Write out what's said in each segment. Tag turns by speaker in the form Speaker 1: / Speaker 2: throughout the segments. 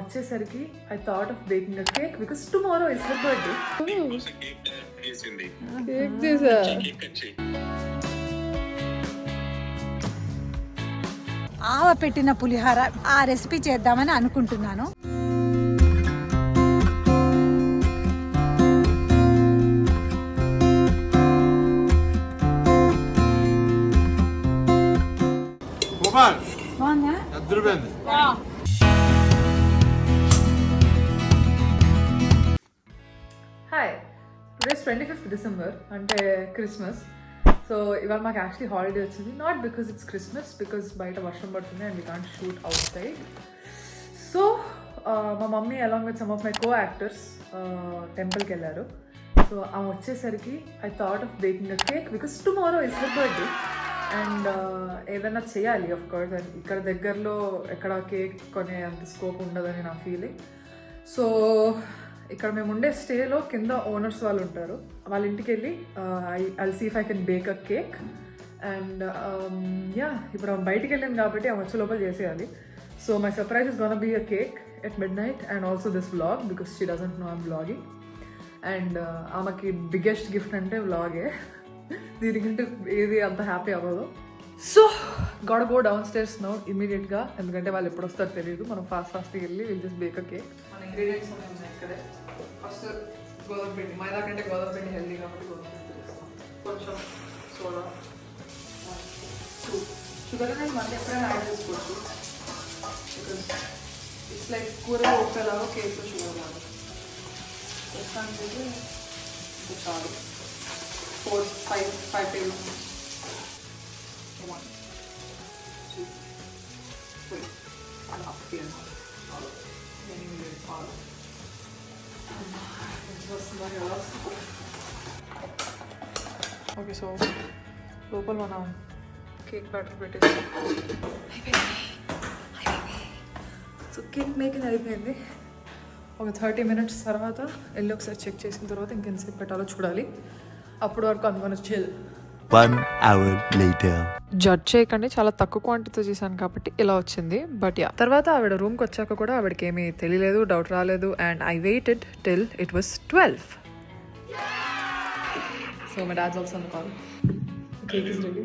Speaker 1: వచ్చేసరికి I thought of baking a cake because tomorrow is her birthday.
Speaker 2: Cake చేసా.
Speaker 3: ఆవ పెట్టిన పులిహార ఆ రెసిపీ చేద్దామని అనుకుంటున్నాను.
Speaker 1: హాయ్, టుడేస్ 25th December అంటే క్రిస్మస్. సో ఇవాళ మాకు యాక్చువల్లీ హాలిడే వచ్చింది, not because it's Christmas, because బయట వర్షం పడుతుంది and we can't shoot outside. So మా mummy along with some of my co actors టెంపుల్కి వెళ్ళారు. సో ఆమె వచ్చేసరికి I thought of baking a cake because tomorrow is her birthday and ఏదైనా చేయాలి. ఆఫ్ కోర్స్ ఇక్కడ దగ్గరలో ఎక్కడ కేక్ కొనే అంత స్కోప్ ఉండదని నా ఫీలింగ్. సో ఇక్కడ మేము ఉండే స్టేలో కింద ఓనర్స్ వాళ్ళు ఉంటారు, వాళ్ళ ఇంటికి వెళ్ళి I see if I can bake a cake and yeah ఇప్పుడు ఆమె బయటికి వెళ్ళింది కాబట్టి ఆమె వచ్చే లోపల చేసేయాలి. So my surprise is gonna be a cake at midnight and also this vlog because she doesn't know I'm vlogging. And ఆమెకి బిగ్గెస్ట్ గిఫ్ట్ అంటే వ్లాగే, దీనికంటే ఏది అంత హ్యాపీ అవ్వదు. So got go downstairs now ఇమీడియట్గా, ఎందుకంటే వాళ్ళు ఎప్పుడు వస్తారో తెలియదు. మనం ఫాస్ట్గా వెళ్ళి will just bake a cake. మన ఇంగ్రీడియంట్స్ ఉన్నాయి ఇక్కడే. ఫస్ట్ గోధుమ పిండి, మైదా కంటే గోధుమ పిండి హెల్దీ కాబట్టి గోధుమ పిండి వేస్తాం. కొంచెం సోడా, షుగర్ అనేది మనం ఎప్పుడైనా యాడ్ చేసుకోవచ్చు బికాస్ ఇట్స్ లైక్ కూరలో ఉప్పేలాగా కేక్లో షుగర్ లాగా వేస్తానికి చాలు. 5 tablespoons. 1, 2, 3, and up here. Then you will all. Okay, so లోపల మనం కేక్ బ్యాటర్ పెట్టేసి సో కేక్ మేకింగ్ అయిపోయింది. ఒక 30 minutes తర్వాత వెళ్ళి ఒకసారి చెక్ చేసిన తర్వాత ఇంకెంతసేపు పెట్టాలో చూడాలి. అప్పుడు వరకు అనుకొని చిల్.
Speaker 4: 1 hour later.
Speaker 1: జడ్జ్ చేయకండి, చాలా తక్కువ క్వాంటిటీతో చేశాను కాబట్టి ఇలా వచ్చింది. బట్ యా, తర్వాత ఆవిడ రూమ్కి వచ్చాక కూడా ఆవిడకి ఏమీ తెలియలేదు, డౌట్ రాలేదు. And I waited till it was 12. So my dad's also on the call. Cake is ready.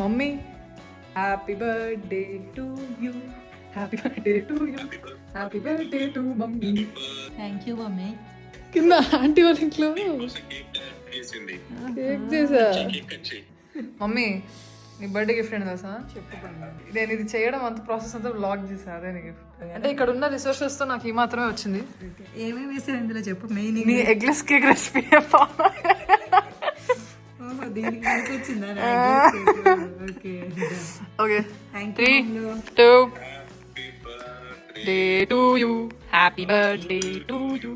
Speaker 1: Mummy, happy birthday to you, happy birthday to you, happy birthday to mummy.
Speaker 3: Thank you mummy.
Speaker 2: కింద aunty వాళ్ళ ఇంట్లో cake చేసా.
Speaker 1: Mummy, నీ birthday gift ఏంటి తెలుసా? నేను ఇది చేయడం అంత ప్రాసెస్ అంతా బ్లాగ్ చేసా, అదే నీ గిఫ్ట్. అంటే ఇక్కడ ఉన్న రిసోర్సెస్ తో నాకు ఈ మాత్రమే వచ్చింది.
Speaker 3: ఏమేమి వేసారు ఇందులో చెప్పు. మెయిన్
Speaker 1: నీ ఎగ్లెస్ కేక్ రెసిపీ.
Speaker 3: దీనికి వచ్చిందా?
Speaker 1: Okay, 3, 2 day to you, happy birthday to you.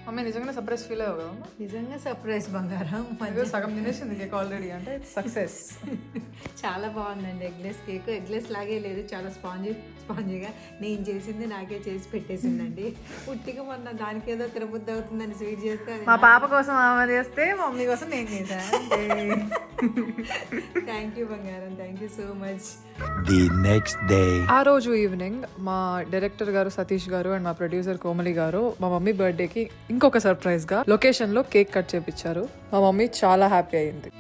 Speaker 1: Mummy నిజంగానే సర్ప్రైజ్ ఫీల్ అయ్యావు కదా?
Speaker 3: నిజంగా సర్ప్రైజ్ బంగారం.
Speaker 1: సగం తినేసింది కేక్ ఆల్రెడీ, అంటే సక్సెస్.
Speaker 3: చాలా బాగుందండి. ఎగ్లెస్ కేక్ ఎగ్లెస్ లాగే లేదు, చాలా స్పాంజీగా నేను చేసింది నాకే చేసి పెట్టేసిందండి. పుట్టిగా మొన్న దానికి ఏదో తిరబుద్ధి అవుతుందని స్వీట్ చేస్తే
Speaker 1: మా పాప కోసం ఆమె చేస్తే మమ్మీ కోసం నేను చేశాను.
Speaker 3: థ్యాంక్ యూ బంగారం, thank you so much.
Speaker 4: The next day.
Speaker 1: ఆ రోజు ఈవినింగ్ మా డైరెక్టర్ గారు సతీష్ గారు అండ్ మా ప్రొడ్యూసర్ కోమలి గారు మా మమ్మీ బర్త్డేకి ఇంకొక సర్ప్రైజ్ గా లొకేషన్ లో కేక్ కట్ చేపించారు. మా మమ్మీ చాలా హ్యాపీ అయింది.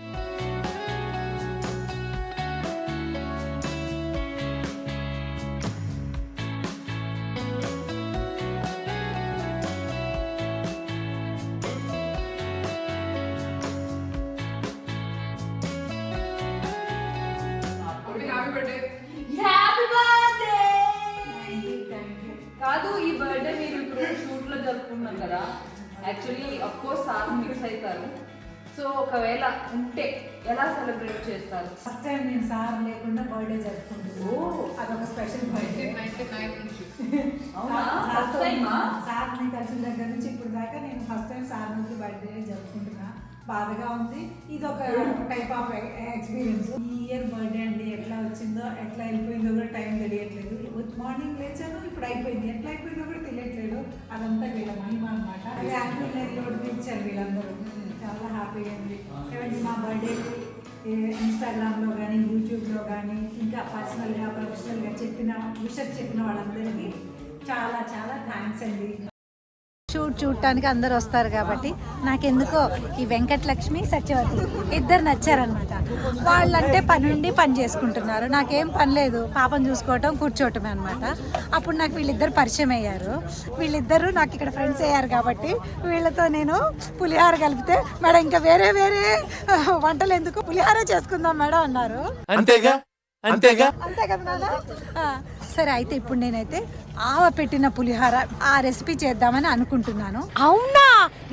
Speaker 5: కాదు, ఈ బర్త్డే మీరు ఇప్పుడు షూట్ లో జరుపుకున్నాం కదా, actually of course sir mix అవుతారు. సో ఒకవేళ ఉంటే ఎలా సెలబ్రేట్ చేస్తారు?
Speaker 3: ఫస్ట్ టైం నేను సార్ లేకుండా బర్త్డే జరుపుకుంటున్నాను. అదొక స్పెషల్ బర్త్డే. సార్ని కలిసిన దగ్గర నుంచి ఇప్పుడు దాకా నేను ఫస్ట్ టైం సార్ నుంచి బర్త్డే జరుపుకుంటున్నా. బాధగా ఉంది. ఇది ఒక టైప్ ఆఫ్ ఎక్స్పీరియన్స్. ఈ ఇయర్ బర్త్డే అండి ఎట్లా వచ్చిందో ఎట్లా వెళ్ళిపోయిందో కూడా టైం తెలియట్లేదు. మార్నింగ్ లేచాను, ఇప్పుడు అయిపోయింది. ఎట్లా అయిపోయిందో కూడా తెలియట్లేదు. అదంతా వీళ్ళ మహిమ అనమాట. యాన్యువల్ ఇచ్చారు వీళ్ళందరూ. చాలా హ్యాపీగా ఉంది. ఏమండి మా బర్త్డేకి ఇన్స్టాగ్రామ్లో కానీ యూట్యూబ్లో కానీ ఇంకా పర్సనల్గా ప్రొఫెషనల్గా చెప్పిన విషెస్ చెప్పిన వాళ్ళందరికీ చాలా చాలా థ్యాంక్స్ అండి. షూట్ చూడటానికి అందరు వస్తారు కాబట్టి నాకెందుకో ఈ వెంకటలక్ష్మి సత్యవతి ఇద్దరు నచ్చారనమాట. వాళ్ళంటే పని చేసుకుంటున్నారు, నాకేం పని లేదు, పాపం చూసుకోవటం కూర్చోవటమే అనమాట. అప్పుడు నాకు వీళ్ళిద్దరు పరిచయం అయ్యారు. వీళ్ళిద్దరూ నాకు ఇక్కడ ఫ్రెండ్స్ అయ్యారు కాబట్టి వీళ్ళతో నేను పులిహార కలిపితే మేడం ఇంకా వేరే వేరే వంటలు ఎందుకు, పులిహార చేసుకుందాం మేడం అన్నారు. అంతేగా అంతే కదా నాన్న? సరే అయితే ఇప్పుడు నేనైతే ఆవ పెట్టిన పులిహార ఆ రెసిపీ చేద్దామని అనుకుంటున్నాను. అవునా,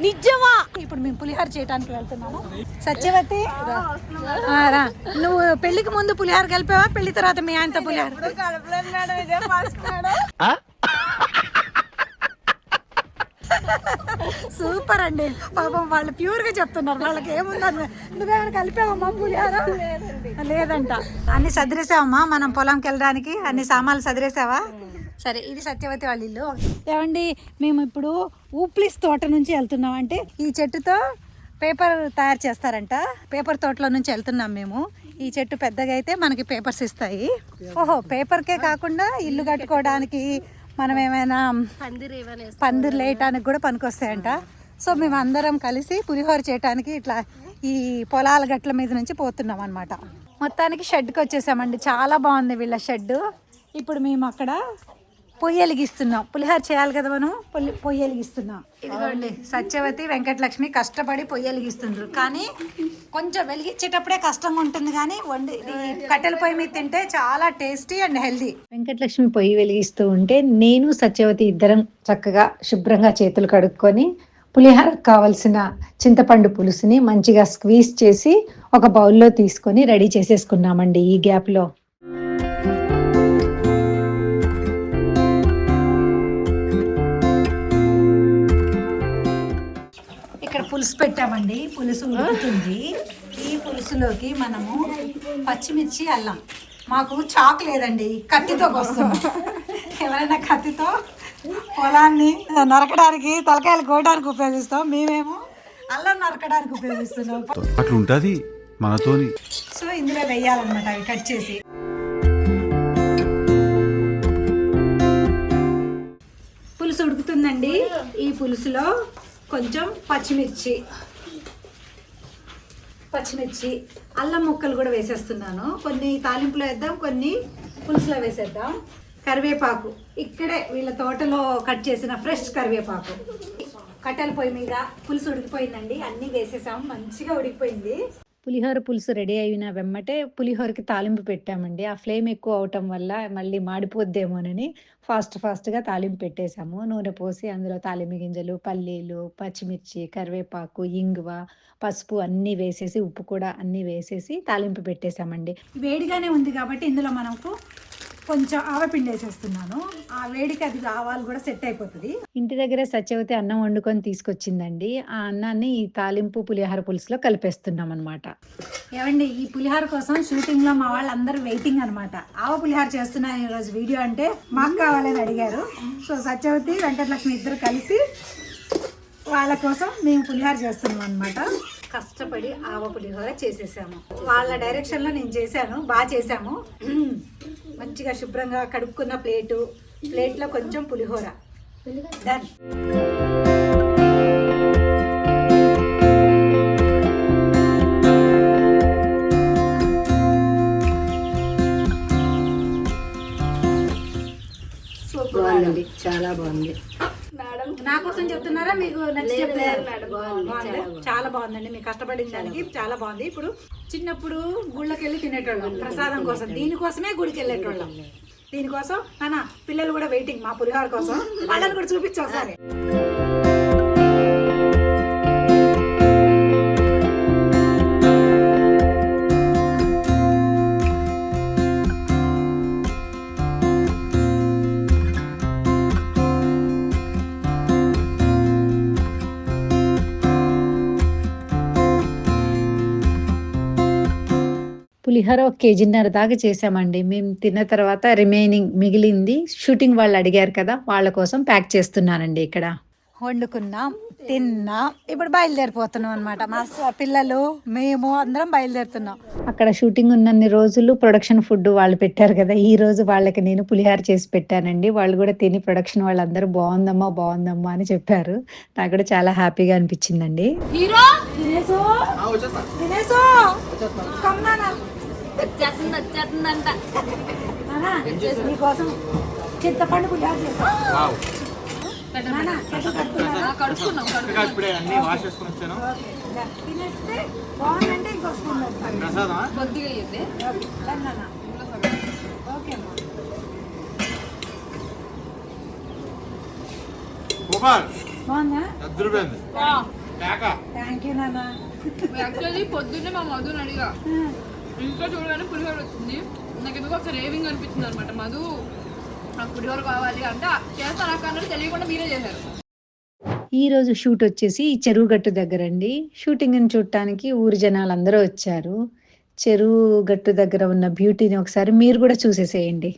Speaker 3: నిజమా? ఇప్పుడు మేము పులిహార చేయడానికి వెళ్తున్నాము. సత్యవతి రా, నువ్వు పెళ్లికి ముందు పులిహార కలిపావా, పెళ్లి తర్వాత మీ ఆయనతో పులిహార? సూపర్ అండి, పాపం వాళ్ళు ప్యూర్ గా చెప్తున్నారు. వాళ్ళకి ఏముందని, నువ్వేమైనా కలిపావమ్మా పులిహార? లేదంట. అన్ని సదిరేసావమ్మా, మనం పొలంకి వెళ్ళడానికి అన్ని సామాన్లు సదిరేసావా? సరే, ఇది సత్యవతి వాళ్ళ ఇల్లు. ఏమండి, మేము ఇప్పుడు ఊప్లిస్ తోట నుంచి వెళ్తున్నాం. అంటే ఈ చెట్టుతో పేపర్ తయారు చేస్తారంట. పేపర్ తోటలో నుంచి వెళ్తున్నాం మేము. ఈ చెట్టు పెద్దగా అయితే మనకి పేపర్స్ ఇస్తాయి. ఓహో, పేపర్కే కాకుండా ఇల్లు కట్టుకోవడానికి, మనం ఏమైనా పందిర్లు వేయటానికి కూడా పనికొస్తాయంట. సో మేము అందరం కలిసి పులిహోర చేయడానికి ఇట్లా ఈ పొలాల గట్ల మీద నుంచి పోతున్నాం అనమాట. మొత్తానికి షెడ్కి వచ్చేసామండి. చాలా బాగుంది వీళ్ళ షెడ్. ఇప్పుడు మేము అక్కడ పొయ్యి వెలిగిస్తున్నాం. పులిహోర చేయాలి కదా మనం, పొయ్యి వెలిగిస్తున్నాం. ఇదిగోండి, సత్యవతి వెంకటలక్ష్మి కష్టపడి పొయ్యి వెలిగిస్తుండ్రు. కానీ కొంచెం వెలిగించేటప్పుడే కష్టంగా ఉంటుంది, కానీ కట్టెల పొయ్యి మీద తింటే చాలా టేస్టీ అండ్ హెల్దీ. వెంకటలక్ష్మి పొయ్యి వెలిగిస్తూ ఉంటే నేను సత్యవతి ఇద్దరం చక్కగా శుభ్రంగా చేతులు కడుక్కొని పులిహోరకు కావలసిన చింతపండు పులుసుని మంచిగా స్క్వీజ్ చేసి ఒక బౌల్లో తీసుకొని రెడీ చేసేసుకున్నామండి. ఈ గ్యాప్లో ఇక్కడ పులుసు పెట్టామండి. పులుసు ఉడుకుతుంది. ఈ పులుసులోకి మనము పచ్చిమిర్చి, అల్లం, మాకు చాకు లేదండి, కత్తితో కోస్తాం. ఎవరైనా కత్తితో పొలాన్ని నరకడానికి, తలకాయలు కోయడానికి ఉపయోగిస్తాం, మేమేమో అల్లం నరకడానికి ఉపయోగిస్తున్నాం.
Speaker 6: అట్లుంటది మనతోని.
Speaker 3: సో ఇందులో వేయాలన్నమాట, అవి కట్ చేసి. పులుసు ఉడుకుతుందండి. ఈ పులుసులో కొంచెం పచ్చిమిర్చి, అల్లం ముక్కలు కూడా వేసేస్తున్నాను. కొన్ని తాలింపులో వేద్దాం, కొన్ని పులుసులో వేసేద్దాం. కరివేపాకు, ఇక్కడే వీళ్ళ తోటలో కట్ చేసిన ఫ్రెష్ కరివేపాకు. కట్టెల పొయ్యి మీద పులుసు ఉడికిపోయిందండి, అన్నీ వేసేసాము, మంచిగా ఉడికిపోయింది. పులిహోర పులుసు రెడీ అయిన వెమ్మటే పులిహోరకి తాలింపు పెట్టామండి. ఆ ఫ్లేమ్ ఎక్కువ అవటం వల్ల మళ్ళీ మాడిపోద్దేమోనని ఫాస్ట్గా తాలింపు పెట్టేశాము. నూనె పోసి అందులో తాలింపు గింజలు, పల్లీలు, పచ్చిమిర్చి, కరివేపాకు, ఇంగువ, పసుపు అన్నీ వేసేసి, ఉప్పు కూడా అన్నీ వేసేసి తాలింపు పెట్టేశామండి. వేడిగానే ఉంది కాబట్టి ఇందులో మనకు కొంచెం ఆవపిండి వేసేస్తున్నాను. ఆ వేడికి అది ఆవాలు కూడా సెట్ అయిపోతుంది. ఇంటి దగ్గర సత్యవతి అన్నం వండుకొని తీసుకొచ్చిందండి. ఆ అన్నాన్ని ఈ తాలింపు పులిహోర పులుసులో కలిపేస్తున్నాం అనమాట. ఏమండి, ఈ పులిహోర కోసం షూటింగ్ లో మా వాళ్ళందరూ వెయిటింగ్ అనమాట. ఆవ పులిహోర చేస్తున్నాను ఈరోజు వీడియో అంటే మాకు కావాలని అడిగారు. సో సత్యవతి, వెంకటలక్ష్మి ఇద్దరు కలిసి వాళ్ళ కోసం మేము పులిహోర చేస్తున్నాం అనమాట. కష్టపడి ఆవ పులిహోర చేసేసాము. వాళ్ళ డైరెక్షన్లో నేను చేశాను, బాగా చేశాము. మంచిగా శుభ్రంగా కడుక్కున్న ప్లేట్లో కొంచెం పులిహోర. డన్.
Speaker 7: బాగుంది, చాలా బాగుంది.
Speaker 3: నా కోసం చెప్తున్నారా, మీకు నచ్చి చెప్తున్నారు? చాలా బాగుందండి, మీకు కష్టపడిన దానికి చాలా బాగుంది. ఇప్పుడు చిన్నప్పుడు గుళ్ళకి వెళ్ళి తినేటోళ్ళం ప్రసాదం కోసం, దీనికోసమే గుడికి వెళ్ళేటోళ్ళం. దీనికోసం నాన్న పిల్లలు కూడా వెయిటింగ్ మా పులిహోర కోసం. వాళ్ళని కూడా చూపించు ఒకసారి. పులిహోర 1.5 కేజీన్నర దాకా చేసామండి. మేము తిన్న తర్వాత రిమైనింగ్ మిగిలింది షూటింగ్ వాళ్ళు అడిగారు కదా, వాళ్ళ కోసం ప్యాక్ చేస్తున్నానండి ఇక్కడ. వండుకున్నాం, తిన్నాం, ఇప్పుడు బయలుదేరిపోతున్నాం అనమాట. మా పిల్లలు మేము అందరం బయలుదేరుతున్నాం.
Speaker 8: అక్కడ షూటింగ్ ఉన్నన్ని రోజులు ప్రొడక్షన్ ఫుడ్ వాళ్ళు పెట్టారు కదా, ఈ రోజు వాళ్ళకి నేను పులిహార చేసి పెట్టానండి. వాళ్ళు కూడా తిని ప్రొడక్షన్ వాళ్ళందరూ బాగుందమ్మా అని చెప్పారు. నాకు కూడా చాలా హ్యాపీగా అనిపించిందండి.
Speaker 3: నీకోసం చింతపండు పులిహార చేస్తాం. తినేస్తే బాగుందంటే ఇంకో స్పూన్ ఓకే అమ్మా. బాగుందా? థ్యాంక్ యూ నాన్న.
Speaker 5: యాక్చువల్లీ పొద్దున్నే మా మధుని అడిగా, ఇంట్లో చూడగానే పులిహోర వచ్చింది, నాకు ఎందుకు ఒక రేవింగ్ అనిపించింది అనమాట. మధు నాకు పులిహోర కావాలి అంటే చేస్తాను అన్నట్టు తెలియకుండా మీరే చేశారు.
Speaker 8: ఈ రోజు షూట్ వచ్చేసి ఈ చెరువు గట్టు దగ్గర అండి. షూటింగ్ని చూడటానికి ఊరి జనాలు అందరూ వచ్చారు. చెరువు గట్టు దగ్గర ఉన్న బ్యూటీని ఒకసారి మీరు కూడా చూసేసేయండి.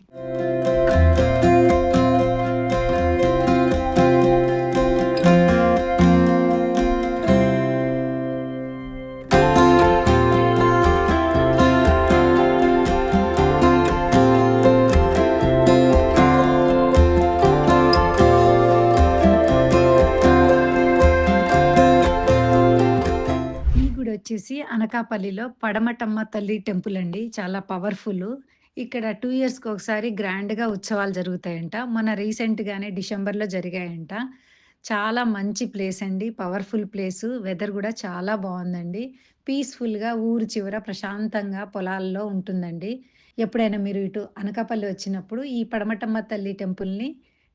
Speaker 8: వచ్చేసి అనకాపల్లిలో పడమటమ్మ తల్లి టెంపుల్ అండి. చాలా పవర్ఫుల్. ఇక్కడ 2 ఇయర్స్కి ఒకసారి గ్రాండ్గా ఉత్సవాలు జరుగుతాయంట. మన రీసెంట్గానే డిసెంబర్లో జరిగాయంట. చాలా మంచి ప్లేస్ అండి, పవర్ఫుల్ ప్లేసు. వెదర్ కూడా చాలా బాగుందండి. పీస్ఫుల్గా ఊరు చివర ప్రశాంతంగా పొలాల్లో ఉంటుందండి. ఎప్పుడైనా మీరు ఇటు అనకాపల్లి వచ్చినప్పుడు ఈ పడమటమ్మ తల్లి టెంపుల్ని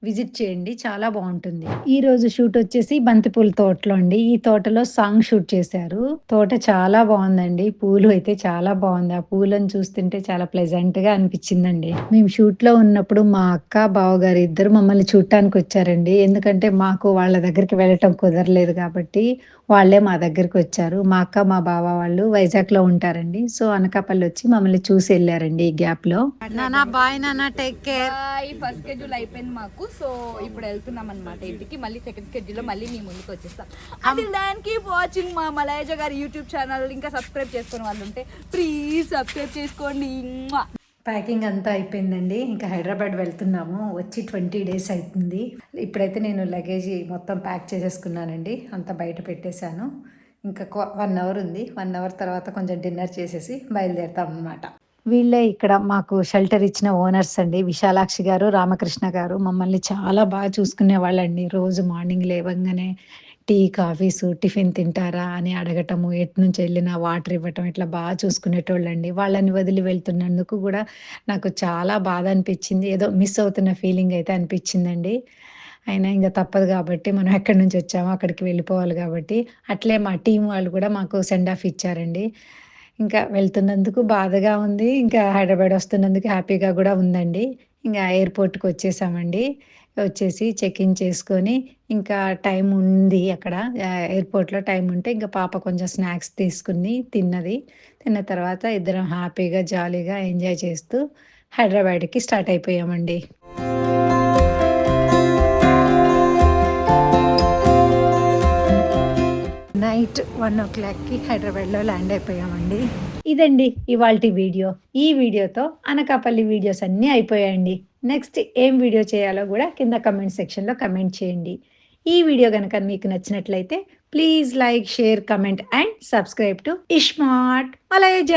Speaker 8: విజిట్ చేయండి, చాలా బాగుంటుంది. ఈ రోజు షూట్ వచ్చేసి బంతిపూల తోటలో అండి. ఈ తోటలో సాంగ్ షూట్ చేశారు. తోట చాలా బాగుందండి, పూలు అయితే చాలా బాగుంది. ఆ పూలను చూస్తుంటే చాలా ప్లెజెంట్ గా అనిపించిందండి. మేము షూట్ లో ఉన్నప్పుడు మా అక్క బావగారు ఇద్దరు మమ్మల్ని చూడటానికి వచ్చారండి. ఎందుకంటే మాకు వాళ్ళ దగ్గరికి వెళ్ళటం కుదరలేదు కాబట్టి వాళ్ళే మా దగ్గరికి వచ్చారు. మా అక్క మా బావ వాళ్ళు వైజాగ్ లో ఉంటారండి. సో అనకాపల్లి వచ్చి మమ్మల్ని చూసి వెళ్ళారండి ఈ గ్యాప్ లో.
Speaker 3: నానా బాయ్ నానా, టేక్ కేర్.
Speaker 5: ఫస్ట్ స్కెడ్యూల్ అయిపోయింది మాకు, సో ఇప్పుడు వెళ్తున్నాం అనమాట ఇంటికి. మళ్ళీ సెకండ్ స్కెడ్యూల్ లో మళ్ళీ మీ ముందుకు వచ్చేస్తాం. అది దానికి వాచింగ్ మా మలయజ గారి యూట్యూబ్ ఛానల్. ఇంకా సబ్స్క్రైబ్ చేసుకునే వాళ్ళు ఉంటే ప్లీజ్ సబ్స్క్రైబ్ చేసుకోండి.
Speaker 8: ప్యాకింగ్ అంతా అయిపోయిందండి. ఇంకా హైదరాబాద్ వెళ్తున్నాము. వచ్చి 20 days అవుతుంది. ఇప్పుడైతే నేను లగేజీ మొత్తం ప్యాక్ చేసేసుకున్నానండి. అంతా బయట పెట్టేశాను. ఇంకా 1 hour ఉంది. 1 hour తర్వాత కొంచెం డిన్నర్ చేసేసి బయలుదేరుతాం అన్నమాట. వీళ్ళే ఇక్కడ మాకు షెల్టర్ ఇచ్చిన ఓనర్స్ అండి. విశాలాక్షి గారు, రామకృష్ణ గారు మమ్మల్ని చాలా బాగా చూసుకునే వాళ్ళండి. రోజు మార్నింగ్ లేవగానే టీ, కాఫీసు, టిఫిన్ తింటారా అని అడగటము, ఎటు నుంచి వెళ్ళినా వాటర్ ఇవ్వటం, ఇట్లా బాగా చూసుకునేటోళ్ళండి. వాళ్ళని వదిలి వెళ్తున్నందుకు కూడా నాకు చాలా బాధ అనిపించింది. ఏదో మిస్ అవుతున్న ఫీలింగ్ అయితే అనిపించిందండి. అయినా ఇంకా తప్పదు కాబట్టి మనం ఎక్కడి నుంచి వచ్చామో అక్కడికి వెళ్ళిపోవాలి కాబట్టి. అట్లే మా టీం వాళ్ళు కూడా మాకు సెండ్ ఆఫ్ ఇచ్చారండి. ఇంకా వెళ్తున్నందుకు బాధగా ఉంది, ఇంకా హైదరాబాద్ వస్తున్నందుకు హ్యాపీగా కూడా ఉందండి. ఇంకా ఎయిర్పోర్ట్కి వచ్చేసామండి. వచ్చేసి చెక్ ఇన్ చేసుకొని ఇంకా టైం ఉంది అక్కడ ఎయిర్పోర్ట్లో. టైం ఉంటే ఇంకా పాప కొంచెం స్నాక్స్ తీసుకుని తిన్నది. తిన్న తర్వాత ఇద్దరం హ్యాపీగా జాలీగా ఎంజాయ్ చేస్తూ హైదరాబాద్కి స్టార్ట్ అయిపోయామండి. నైట్ 1 o'clockకి హైదరాబాద్లో ల్యాండ్ అయిపోయామండి. ఇదండి ఇవాల్టి వీడియో. ఈ వీడియోతో అనకాపల్లి వీడియోస్ అన్నీ అయిపోయాయండి. నెక్స్ట్ ఏం వీడియో చేయాలో కూడా కింద కమెంట్ సెక్షన్లో కమెంట్ చేయండి. ఈ వీడియో కనుక మీకు నచ్చినట్లయితే please like, share, comment and subscribe to iSmart మలయజ.